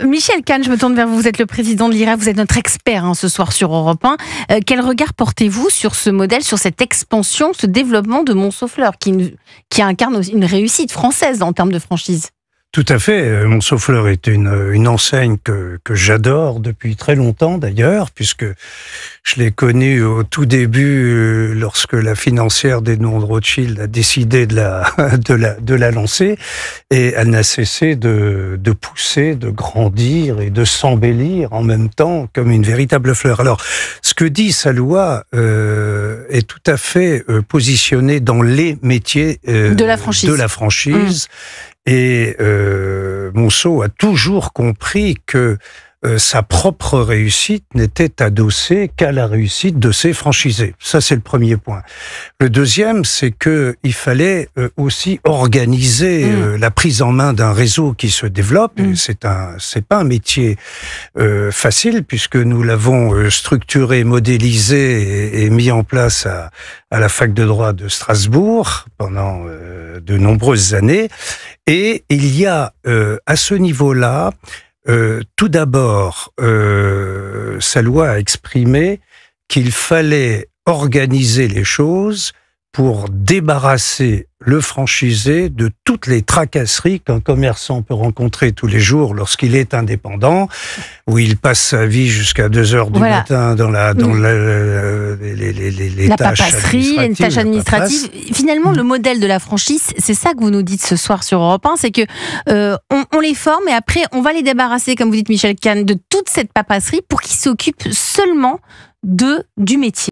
Michel Kahn, je me tourne vers vous. Vous êtes le président de l'IREF, vous êtes notre expert ce soir sur Europe 1. Quel regard portez-vous sur ce modèle, sur cette expansion, ce développement de Montsoffleur qui incarne une réussite française en termes de franchise? Tout à fait. Montsoffleur est une enseigne que j'adore depuis très longtemps d'ailleurs, puisque je l'ai connue au tout début lorsque la financière d'Edmond de Rothschild a décidé de la lancer, et elle n'a cessé de pousser, de grandir et de s'embellir en même temps comme une véritable fleur. Alors, ce que dit sa loi est tout à fait positionné dans les métiers de la franchise. Et Monceau a toujours compris que sa propre réussite n'était adossée qu'à la réussite de ses franchisés. Ça, c'est le premier point. Le deuxième, c'est que il fallait aussi organiser la prise en main d'un réseau qui se développe. C'est pas un métier facile, puisque nous l'avons structuré, modélisé et mis en place à la fac de droit de Strasbourg pendant de nombreuses années. Et il y a à ce niveau-là, tout d'abord, sa loi a exprimé qu'il fallait organiser les choses pour débarrasser le franchisé de toutes les tracasseries qu'un commerçant peut rencontrer tous les jours lorsqu'il est indépendant, où il passe sa vie jusqu'à 2 heures du matin dans les papasserie, les tâches administratives. Finalement, le modèle de la franchise, c'est ça que vous nous dites ce soir sur Europe 1, c'est que on les forme et après on va les débarrasser, comme vous dites Michel Kahn, de toute cette papasserie pour qu'ils s'occupent seulement du métier.